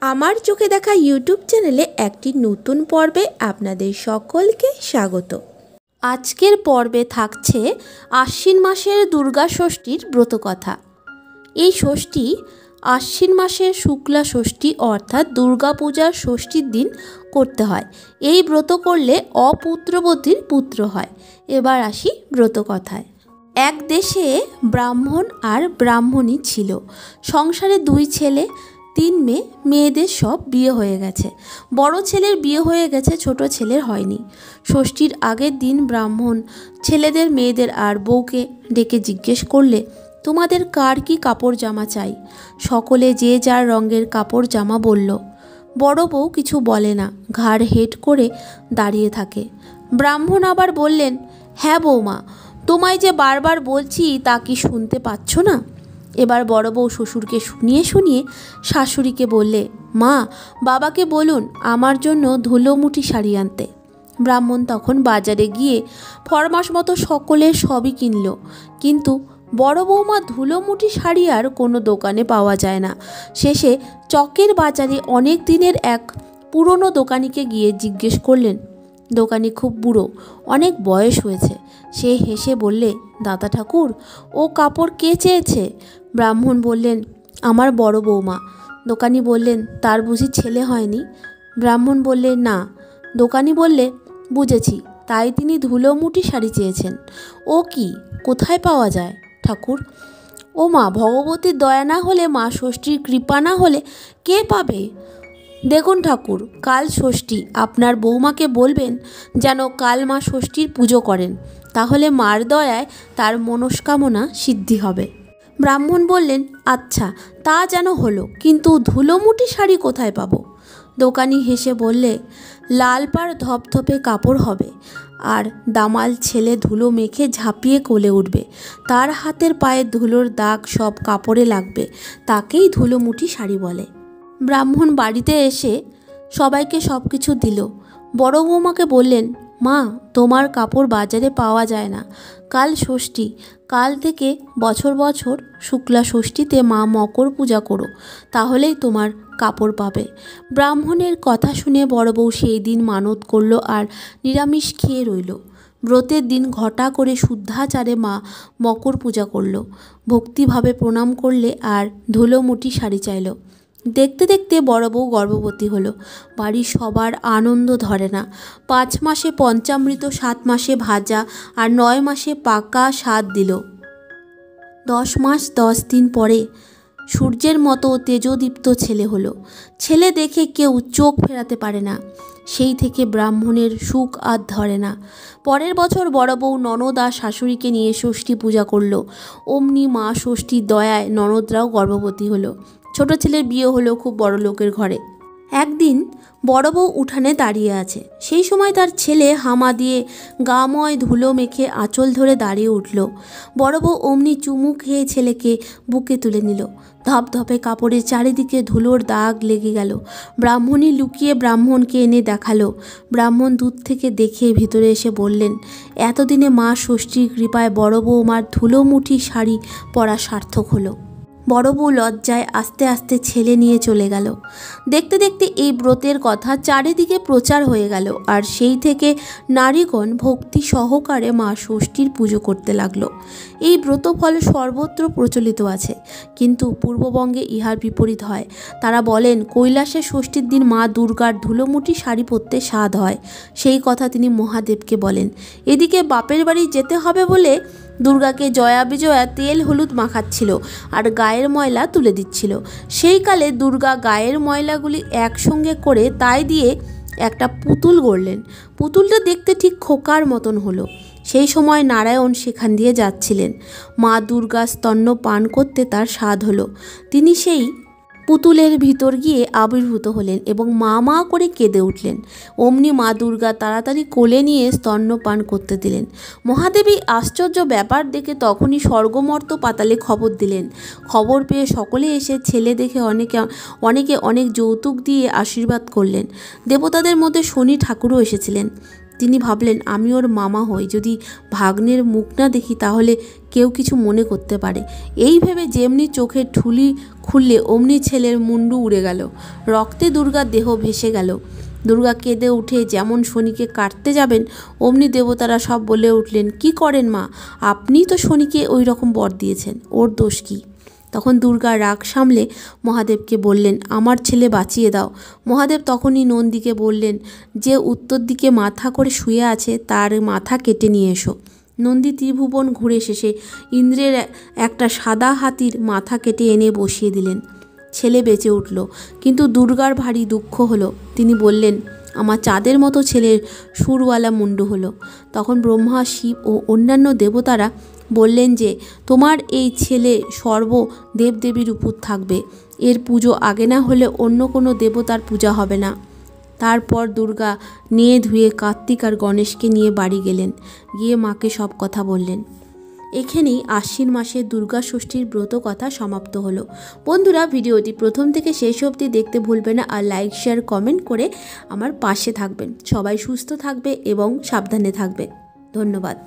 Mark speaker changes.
Speaker 1: আমার চোখে দেখা ইউটিউব চ্যানেলে একটি নতুন পর্বে আপনাদের সকলকে স্বাগত। আজকের পর্বে থাকছে আশ্বিন মাসের দুর্গা ষষ্ঠীর ব্রতকথা। এই ষষ্ঠী আশ্বিন মাসের শুক্লা ষষ্ঠী অর্থাৎ দুর্গা পূজার ষষ্ঠীর দিন করতে হয়। এই ব্রত করলে অপুত্রবতীর পুত্র হয়। এবার আসি ব্রতকথায়। এক দেশে ব্রাহ্মণ আর ব্রাহ্মণী ছিল। সংসারে 2 ছেলে 3 মেয়ে। মেয়েদের সব বিয়ে হয়ে গেছে। বড় ছেলের বিয়ে হয়ে গেছে, ছোট ছেলের হয়নি। ষষ্ঠীর আগের দিন ব্রাহ্মণ ছেলেদের, মেয়েদের আর বউকে ডেকে জিজ্ঞেস করলে, তোমাদের কার কি কাপড় জামা চাই? সকলে যে যার রঙের কাপড় জামা বলল। বড় বউ কিছু বলে না, ঘাড় হেঁট করে দাঁড়িয়ে থাকে। ব্রাহ্মণ আবার বললেন, হ্যাঁ বৌমা, তোমায় যে বারবার বলছি তা কি শুনতে পাচ্ছ না? এবার বড় বউ শ্বশুরকে শুনিয়ে শুনিয়ে শাশুড়িকে বললে, মা, বাবাকে বলুন আমার জন্য ধুলোমুঠি শাড়ি আনতে। ব্রাহ্মণ তখন বাজারে গিয়ে ফরমাস মতো সকলের সবই কিনল, কিন্তু বড় বৌমা ধুলোমুঠি শাড়ি আর কোনো দোকানে পাওয়া যায় না। শেষে চকের বাজারে অনেক দিনের এক পুরনো দোকানিকে গিয়ে জিজ্ঞেস করলেন। দোকানি খুব বুড়ো, অনেক বয়স হয়েছে। সে হেসে বললে, দাদা ঠাকুর, ও কাপড় কে চেয়েছে? ব্রাহ্মণ বললেন, আমার বড় বৌমা। দোকানি বললেন, তার বুঝি ছেলে হয়নি? ব্রাহ্মণ বললে, না। দোকানি বললে, বুঝেছি, তাই তিনি ধুলোমুঠি শাড়ি চেয়েছেন। ও কি, কোথায় পাওয়া যায় ঠাকুর? ও মা, ভগবতীর দয়া না হলে, মা ষষ্ঠীর কৃপা না হলে কে পাবে? দেখুন ঠাকুর, কাল ষষ্ঠী, আপনার বৌমাকে বলবেন যেন কাল মা ষষ্ঠীর পুজো করেন, তাহলে মার দয়ায় তার মনস্কামনা সিদ্ধি হবে। ব্রাহ্মণ বললেন, আচ্ছা, তা যেন হলো, কিন্তু ধুলোমুঠি শাড়ি কোথায় পাবো? দোকানি হেসে বললে, লাল পাড় ধপধপে কাপড় হবে, আর দামাল ছেলে ধুলো মেখে ঝাঁপিয়ে কোলে উঠবে। তার হাতের পায়ের ধুলোর দাগ সব কাপড়ে লাগবে, তাকেই ধুলোমুঠি শাড়ি বলে। ব্রাহ্মণ বাড়িতে এসে সবাইকে সব কিছু দিল। বড় বৌমাকে বললেন, মা, তোমার কাপড় বাজারে পাওয়া যায় না। কাল ষষ্ঠী, কাল থেকে বছর বছর শুক্লা ষষ্ঠীতে মা মকর পূজা করো, তাহলেই তোমার কাপড় পাবে। ব্রাহ্মণের কথা শুনে বড় বউ সেই দিন মানত করল আর নিরামিষ খেয়ে রইল। ব্রতের দিন ঘটা করে শুদ্ধাচারে মা মকর পূজা করল। ভক্তিভাবে প্রণাম করলে আর ধুলোমুঠি শাড়ি চাইল। দেখতে দেখতে বড় বউ গর্ভবতী হলো। বাড়ির সবার আনন্দ ধরে না। 5 মাসে পঞ্চামৃত, 7 মাসে ভাজা আর 9 মাসে পাকা স্বাদ দিল। 10 মাস 10 দিন পরে সূর্যের মতো তেজদীপ্ত ছেলে হলো। ছেলে দেখে কেউ চোখ ফেরাতে পারে না। সেই থেকে ব্রাহ্মণের সুখ আর ধরে না। পরের বছর বড় বউ ননদ আর শাশুড়িকে নিয়ে ষষ্ঠী পূজা করলো। অমনি মা ষষ্ঠীর দয়ায় ননদরাও গর্ভবতী হলো। ছোট ছেলের বিয়ে হলো খুব বড় লোকের ঘরে। একদিন বড় বউ উঠানে দাঁড়িয়ে আছে। সেই সময় তার ছেলে হামা দিয়ে গাময় ধুলো মেখে আঁচল ধরে দাঁড়িয়ে উঠল। বড় বউ অমনি চুমু খেয়ে ছেলেকে বুকে তুলে নিল। ধপধপে কাপড়ের চারিদিকে ধুলোর দাগ লেগে গেল। ব্রাহ্মণী লুকিয়ে ব্রাহ্মণকে এনে দেখালো। ব্রাহ্মণ দূর থেকে দেখে ভিতরে এসে বললেন, এতদিনে মা ষষ্ঠীর কৃপায় বড় বৌমার ধুলোমুঠি শাড়ি পরা সার্থক হলো। বড় বউ লজ্জায় আস্তে আস্তে ছেলে নিয়ে চলে গেল। দেখতে দেখতে এই ব্রতের কথা চারিদিকে প্রচার হয়ে গেল, আর সেই থেকে নারীগণ ভক্তি সহকারে মা ষষ্ঠীর পুজো করতে লাগলো। এই ব্রতফল সর্বত্র প্রচলিত আছে, কিন্তু পূর্ববঙ্গে ইহার বিপরীত হয়। তারা বলেন, কৈলাসে ষষ্ঠীর দিন মা দুর্গার ধুলোমুঠি শাড়ি পরতে স্বাদ হয়। সেই কথা তিনি মহাদেবকে বলেন। এদিকে বাপের বাড়ি যেতে হবে বলে দুর্গাকে জয়া বিজয়া তেল হলুদ মাখাচ্ছিল আর গায়ের ময়লা তুলে দিচ্ছিল। সেই কালে দুর্গা গায়ের ময়লাগুলি একসঙ্গে করে তাই দিয়ে একটা পুতুল গড়লেন। পুতুলটা দেখতে ঠিক খোকার মতন হলো। সেই সময় নারায়ণ সেখান দিয়ে যাচ্ছিলেন। মা দুর্গা স্তন্য পান করতে তার স্বাদ হলো। তিনি সেই পুতুলের ভিতর গিয়ে আবির্ভূত হলেন এবং মা মা করে কেঁদে উঠলেন। অমনি মা দুর্গা তাড়াতাড়ি কোলে নিয়ে স্তন্যপান করতে দিলেন। মহাদেবী আশ্চর্য ব্যাপার দেখে তখনই স্বর্গমর্ত পাতালে খবর দিলেন। খবর পেয়ে সকলে এসে ছেলে দেখে অনেকে অনেক যৌতুক দিয়ে আশীর্বাদ করলেন। দেবতাদের মধ্যে শনি ঠাকুরও এসেছিলেন। তিনি ভাবলেন আমি ওর মামা হই, যদি ভাগ্নের মুখ না দেখি তাহলে কেউ কিছু মনে করতে পারে। এই ভেবে যেমনি চোখের ঠুলি খুললে অমনি ছেলের মুন্ডু উড়ে গেল, রক্তে দুর্গার দেহ ভেসে গেল। দুর্গা কেঁদে উঠে যেমন শনিকে কাটতে যাবেন অমনি দেবতারা সব বলে উঠলেন, কি করেন মা, আপনিই তো শনিকে ওই রকম বর দিয়েছেন, ওর দোষ কী? তখন দুর্গা রাগ সামলে মহাদেবকে বললেন, আমার ছেলে বাঁচিয়ে দাও। মহাদেব তখনই নন্দীকে বললেন, যে উত্তর দিকে মাথা করে শুয়ে আছে তার মাথা কেটে নিয়ে এসো। নন্দী ত্রিভুবন ঘুরে শেষে ইন্দ্রের একটা সাদা হাতির মাথা কেটে এনে বসিয়ে দিলেন। ছেলে বেঁচে উঠল, কিন্তু দুর্গার ভারী দুঃখ হলো। তিনি বললেন, আমার চাঁদের মতো ছেলের সুরওয়ালা মুন্ডু হলো। তখন ব্রহ্মা, শিব ও অন্যান্য দেবতারা বললেন যে তোমার এই ছেলে সর্ব দেবদেবীর উপর থাকবে, এর পুজো আগে না হলে অন্য কোনো দেবতার পূজা হবে না। তারপর দুর্গা নিয়ে ধুয়ে কার্তিক আর গণেশকে নিয়ে বাড়ি গেলেন, গিয়ে মাকে সব কথা বললেন। এখানেই আশ্বিন মাসের দুর্গা ষষ্ঠীর ব্রত কথা সমাপ্ত হলো। বন্ধুরা, ভিডিওটি প্রথম থেকে শেষ অবধি দেখতে ভুলবেন না আর লাইক, শেয়ার, কমেন্ট করে আমার পাশে থাকবেন। সবাই সুস্থ থাকবে এবং সাবধানে থাকবে। ধন্যবাদ।